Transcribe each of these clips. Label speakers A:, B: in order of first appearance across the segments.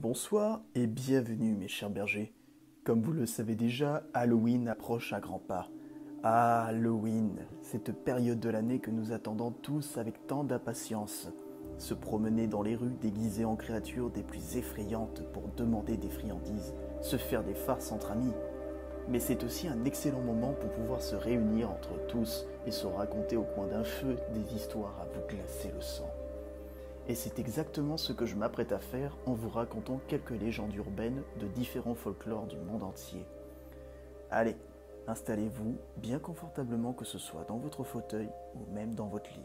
A: Bonsoir et bienvenue mes chers bergers. Comme vous le savez déjà, Halloween approche à grands pas. Ah, Halloween, cette période de l'année que nous attendons tous avec tant d'impatience. Se promener dans les rues déguisés en créatures des plus effrayantes pour demander des friandises, se faire des farces entre amis. Mais c'est aussi un excellent moment pour pouvoir se réunir entre tous et se raconter au coin d'un feu des histoires à vous glacer le sang. Et c'est exactement ce que je m'apprête à faire en vous racontant quelques légendes urbaines de différents folklores du monde entier. Allez, installez-vous bien confortablement, que ce soit dans votre fauteuil ou même dans votre lit.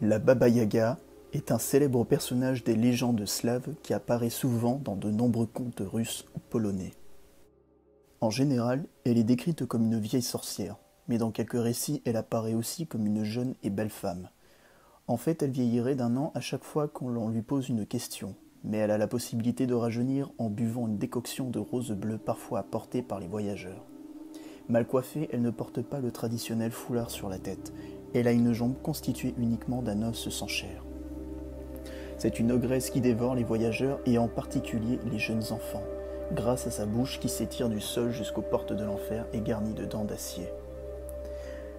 A: La Baba Yaga est un célèbre personnage des légendes slaves qui apparaît souvent dans de nombreux contes russes ou polonais. En général, elle est décrite comme une vieille sorcière, mais dans quelques récits, elle apparaît aussi comme une jeune et belle femme. En fait, elle vieillirait d'un an à chaque fois qu'on lui pose une question, mais elle a la possibilité de rajeunir en buvant une décoction de rose bleue parfois apportée par les voyageurs. Mal coiffée, elle ne porte pas le traditionnel foulard sur la tête. Elle a une jambe constituée uniquement d'un os sans chair. C'est une ogresse qui dévore les voyageurs et en particulier les jeunes enfants, grâce à sa bouche qui s'étire du sol jusqu'aux portes de l'enfer et garnie de dents d'acier.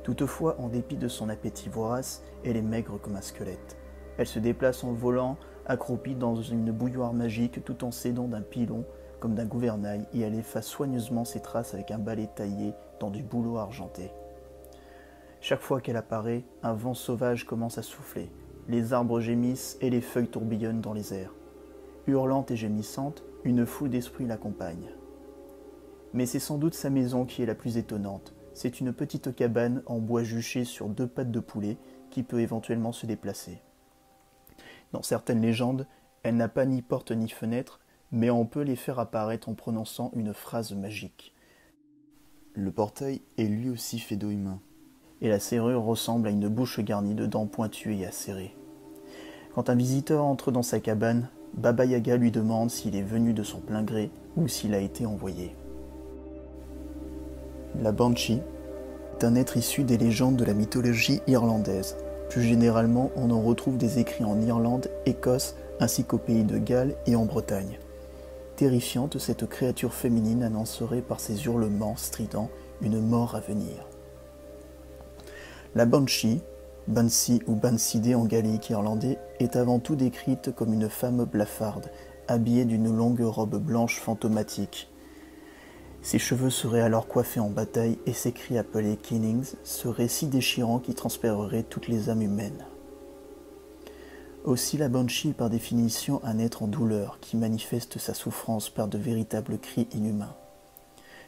A: Toutefois, en dépit de son appétit vorace, elle est maigre comme un squelette. Elle se déplace en volant, accroupie dans une bouilloire magique tout en s'aidant d'un pilon comme d'un gouvernail, et elle efface soigneusement ses traces avec un balai taillé dans du bouleau argenté. Chaque fois qu'elle apparaît, un vent sauvage commence à souffler. Les arbres gémissent et les feuilles tourbillonnent dans les airs. Hurlante et gémissante, une foule d'esprits l'accompagne. Mais c'est sans doute sa maison qui est la plus étonnante. C'est une petite cabane en bois juché sur deux pattes de poulet qui peut éventuellement se déplacer. Dans certaines légendes, elle n'a pas ni porte ni fenêtre, mais on peut les faire apparaître en prononçant une phrase magique. Le portail est lui aussi fait d'os humain, et la serrure ressemble à une bouche garnie de dents pointues et acérées. Quand un visiteur entre dans sa cabane, Baba Yaga lui demande s'il est venu de son plein gré ou s'il a été envoyé. La Banshee est un être issu des légendes de la mythologie irlandaise. Plus généralement, on en retrouve des écrits en Irlande, Écosse, ainsi qu'au pays de Galles et en Bretagne. Terrifiante, cette créature féminine annoncerait par ses hurlements stridents une mort à venir. La Banshee, Banshee ou Bansidé en gaélique irlandais, est avant tout décrite comme une femme blafarde, habillée d'une longue robe blanche fantomatique. Ses cheveux seraient alors coiffés en bataille et ses cris appelés killings seraient si déchirants qu'ils transperceraient toutes les âmes humaines. Aussi la Banshee est par définition un être en douleur qui manifeste sa souffrance par de véritables cris inhumains.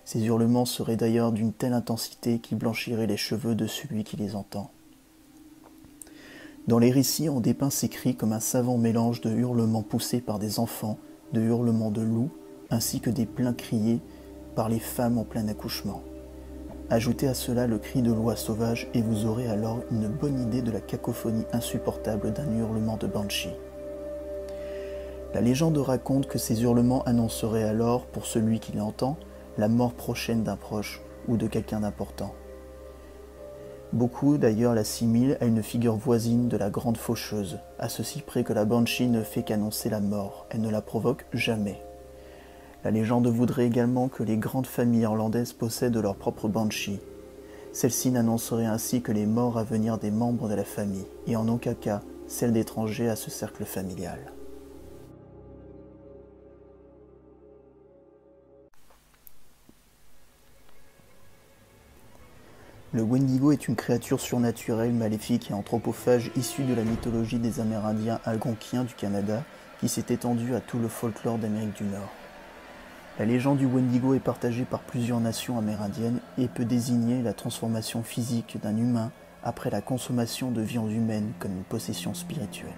A: Ses hurlements seraient d'ailleurs d'une telle intensité qu'ils blanchiraient les cheveux de celui qui les entend. Dans les récits, on dépeint ces cris comme un savant mélange de hurlements poussés par des enfants, de hurlements de loups, ainsi que des plaintes criées par les femmes en plein accouchement. Ajoutez à cela le cri de l'oie sauvage et vous aurez alors une bonne idée de la cacophonie insupportable d'un hurlement de Banshee. La légende raconte que ces hurlements annonceraient alors, pour celui qui l'entend, la mort prochaine d'un proche ou de quelqu'un d'important. Beaucoup d'ailleurs l'assimilent à une figure voisine de la grande faucheuse, à ceci près que la Banshee ne fait qu'annoncer la mort, elle ne la provoque jamais. La légende voudrait également que les grandes familles irlandaises possèdent leur propre Banshee. Celle-ci n'annoncerait ainsi que les morts à venir des membres de la famille, et en aucun cas celle d'étrangers à ce cercle familial. Le Wendigo est une créature surnaturelle, maléfique et anthropophage issue de la mythologie des Amérindiens algonquiens du Canada qui s'est étendue à tout le folklore d'Amérique du Nord. La légende du Wendigo est partagée par plusieurs nations amérindiennes et peut désigner la transformation physique d'un humain après la consommation de viande humaine comme une possession spirituelle.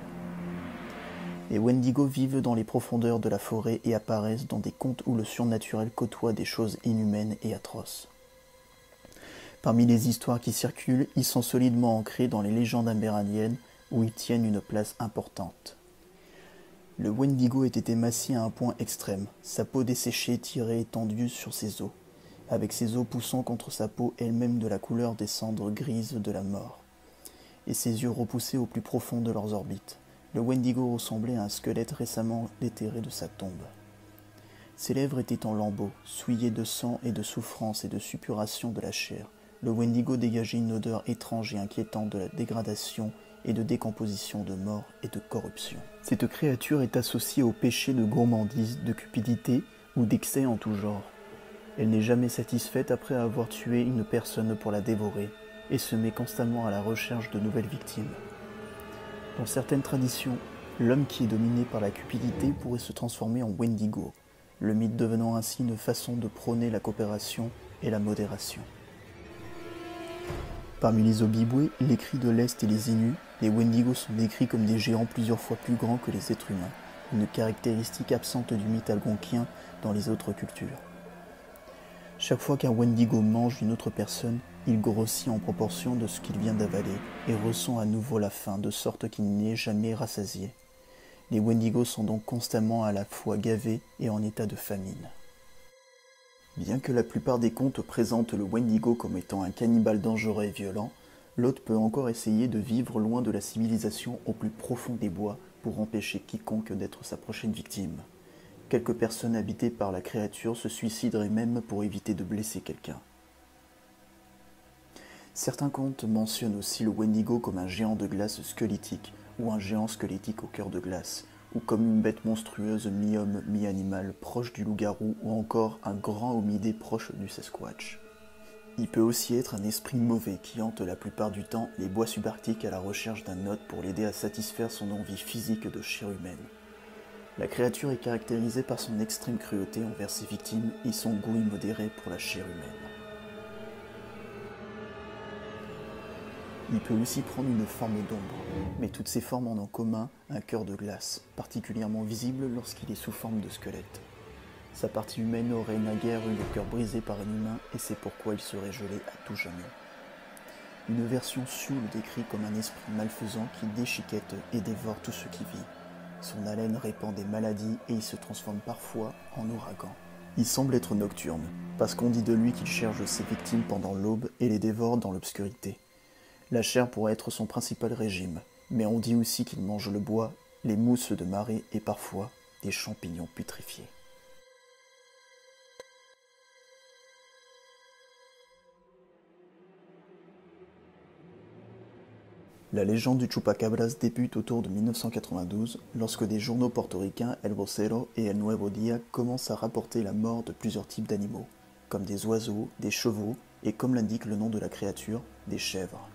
A: Les Wendigos vivent dans les profondeurs de la forêt et apparaissent dans des contes où le surnaturel côtoie des choses inhumaines et atroces. Parmi les histoires qui circulent, ils sont solidement ancrés dans les légendes amérindiennes où ils tiennent une place importante. Le Wendigo était émacié à un point extrême, sa peau desséchée tirait étendue sur ses os. avec ses os poussant contre sa peau elle-même de la couleur des cendres grises de la mort, et ses yeux repoussés au plus profond de leurs orbites. Le Wendigo ressemblait à un squelette récemment déterré de sa tombe. Ses lèvres étaient en lambeaux, souillées de sang et de souffrance et de suppuration de la chair. Le Wendigo dégageait une odeur étrange et inquiétante de la dégradation et de décomposition, de mort et de corruption. Cette créature est associée au péché de gourmandise, de cupidité ou d'excès en tout genre. Elle n'est jamais satisfaite après avoir tué une personne pour la dévorer et se met constamment à la recherche de nouvelles victimes. Dans certaines traditions, l'homme qui est dominé par la cupidité pourrait se transformer en Wendigo, le mythe devenant ainsi une façon de prôner la coopération et la modération. Parmi les Ojibwe, les cris de l'Est et les Inuits, les Wendigos sont décrits comme des géants plusieurs fois plus grands que les êtres humains, une caractéristique absente du mythe algonquien dans les autres cultures. Chaque fois qu'un Wendigo mange une autre personne, il grossit en proportion de ce qu'il vient d'avaler et ressent à nouveau la faim, de sorte qu'il n'est jamais rassasié. Les Wendigos sont donc constamment à la fois gavés et en état de famine. Bien que la plupart des contes présentent le Wendigo comme étant un cannibale dangereux et violent, l'hôte peut encore essayer de vivre loin de la civilisation au plus profond des bois pour empêcher quiconque d'être sa prochaine victime. Quelques personnes habitées par la créature se suicideraient même pour éviter de blesser quelqu'un. Certains contes mentionnent aussi le Wendigo comme un géant de glace squelettique ou un géant squelettique au cœur de glace, ou comme une bête monstrueuse mi-homme, mi-animal, proche du loup-garou, ou encore un grand hominidé proche du Sasquatch. Il peut aussi être un esprit mauvais qui hante la plupart du temps les bois subarctiques à la recherche d'un hôte pour l'aider à satisfaire son envie physique de chair humaine. La créature est caractérisée par son extrême cruauté envers ses victimes et son goût immodéré pour la chair humaine. Il peut aussi prendre une forme d'ombre, mais toutes ces formes ont en commun un cœur de glace, particulièrement visible lorsqu'il est sous forme de squelette. Sa partie humaine aurait naguère eu le cœur brisé par un humain et c'est pourquoi il serait gelé à tout jamais. Une version Sioux le décrit comme un esprit malfaisant qui déchiquette et dévore tout ce qui vit. Son haleine répand des maladies et il se transforme parfois en ouragan. Il semble être nocturne, parce qu'on dit de lui qu'il cherche ses victimes pendant l'aube et les dévore dans l'obscurité. La chair pourrait être son principal régime, mais on dit aussi qu'il mange le bois, les mousses de marée et parfois des champignons putréfiés. La légende du Chupacabras débute autour de 1992, lorsque des journaux portoricains El Vocero et El Nuevo Día commencent à rapporter la mort de plusieurs types d'animaux, comme des oiseaux, des chevaux et, comme l'indique le nom de la créature, des chèvres.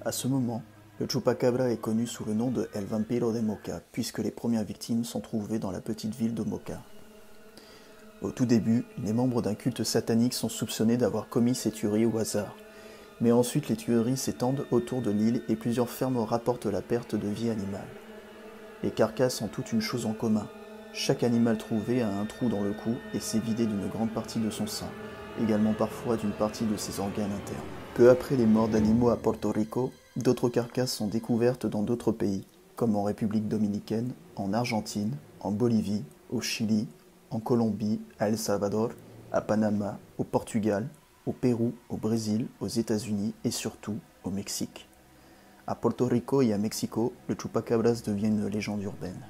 A: À ce moment, le Chupacabra est connu sous le nom de El Vampiro de Moca, puisque les premières victimes sont trouvées dans la petite ville de Moca. Au tout début, les membres d'un culte satanique sont soupçonnés d'avoir commis ces tueries au hasard. Mais ensuite les tueries s'étendent autour de l'île et plusieurs fermes rapportent la perte de vie animale. Les carcasses ont toutes une chose en commun. Chaque animal trouvé a un trou dans le cou et s'est vidé d'une grande partie de son sang, également parfois d'une partie de ses organes internes. Peu après les morts d'animaux à Porto Rico, d'autres carcasses sont découvertes dans d'autres pays, comme en République dominicaine, en Argentine, en Bolivie, au Chili, en Colombie, à El Salvador, à Panama, au Portugal, au Pérou, au Brésil, aux États-Unis et surtout au Mexique. À Porto Rico et à Mexico, le Chupacabras devient une légende urbaine.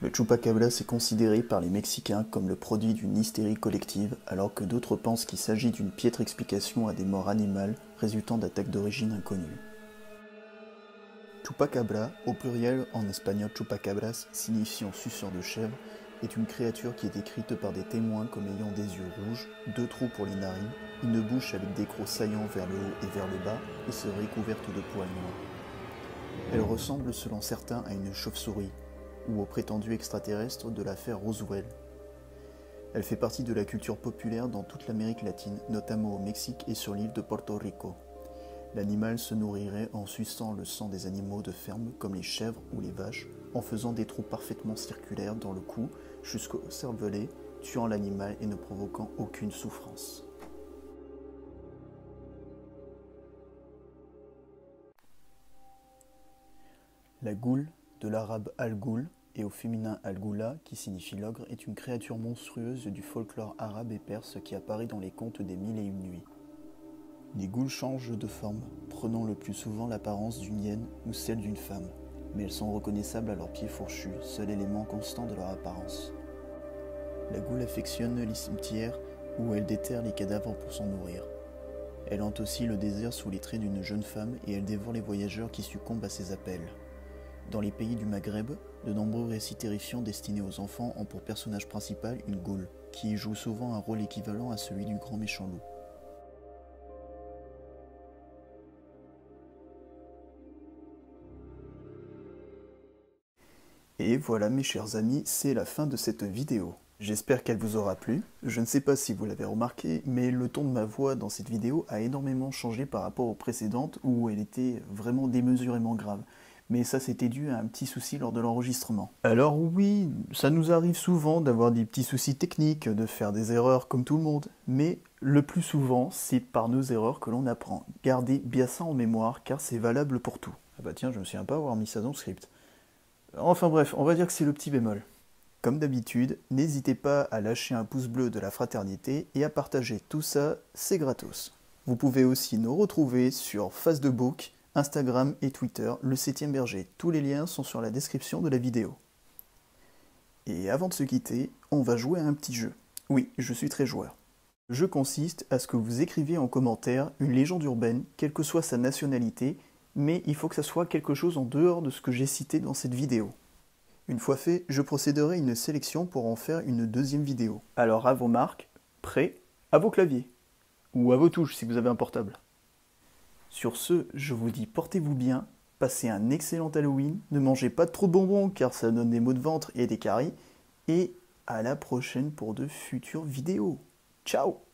A: Le Chupacabras est considéré par les Mexicains comme le produit d'une hystérie collective, alors que d'autres pensent qu'il s'agit d'une piètre explication à des morts animales résultant d'attaques d'origine inconnue. Chupacabra, au pluriel en espagnol chupacabras, signifiant suceur de chèvre, est une créature qui est décrite par des témoins comme ayant des yeux rouges, 2 trous pour les narines, une bouche avec des crocs saillants vers le haut et vers le bas, et serait couverte de poils noirs. Elle ressemble selon certains à une chauve-souris, ou au prétendu extraterrestre de l'affaire Roswell. Elle fait partie de la culture populaire dans toute l'Amérique latine, notamment au Mexique et sur l'île de Porto Rico. L'animal se nourrirait en suçant le sang des animaux de ferme comme les chèvres ou les vaches, en faisant des trous parfaitement circulaires dans le cou jusqu'au cervelet, tuant l'animal et ne provoquant aucune souffrance. La goule, de l'arabe al-goul, et au féminin Al-Ghula, qui signifie l'ogre, est une créature monstrueuse du folklore arabe et perse qui apparaît dans les contes des Mille et une nuits. Les ghouls changent de forme, prenant le plus souvent l'apparence d'une hyène ou celle d'une femme, mais elles sont reconnaissables à leurs pieds fourchus, seul élément constant de leur apparence. La goule affectionne les cimetières où elle déterre les cadavres pour s'en nourrir. Elle hante aussi le désert sous les traits d'une jeune femme et elle dévore les voyageurs qui succombent à ses appels. Dans les pays du Maghreb, de nombreux récits terrifiants destinés aux enfants ont pour personnage principal une goule, qui y joue souvent un rôle équivalent à celui du grand méchant loup. Et voilà mes chers amis, c'est la fin de cette vidéo. J'espère qu'elle vous aura plu. Je ne sais pas si vous l'avez remarqué, mais le ton de ma voix dans cette vidéo a énormément changé par rapport aux précédentes où elle était vraiment démesurément grave. Mais ça c'était dû à un petit souci lors de l'enregistrement. Alors oui, ça nous arrive souvent d'avoir des petits soucis techniques, de faire des erreurs comme tout le monde, mais le plus souvent c'est par nos erreurs que l'on apprend. Gardez bien ça en mémoire car c'est valable pour tout. Ah bah tiens, je me souviens pas avoir mis ça dans le script. Enfin bref, on va dire que c'est le petit bémol. Comme d'habitude, n'hésitez pas à lâcher un pouce bleu de la fraternité et à partager tout ça, c'est gratos. Vous pouvez aussi nous retrouver sur Facebook, Instagram et Twitter, le 7ème berger. Tous les liens sont sur la description de la vidéo. Et avant de se quitter, on va jouer à un petit jeu. Oui, je suis très joueur. Le jeu consiste à ce que vous écriviez en commentaire une légende urbaine, quelle que soit sa nationalité, mais il faut que ça soit quelque chose en dehors de ce que j'ai cité dans cette vidéo. Une fois fait, je procéderai à une sélection pour en faire une deuxième vidéo. Alors à vos marques, prêts, à vos claviers. Ou à vos touches si vous avez un portable. Sur ce, je vous dis portez-vous bien, passez un excellent Halloween, ne mangez pas trop de bonbons car ça donne des maux de ventre et des caries, et à la prochaine pour de futures vidéos. Ciao!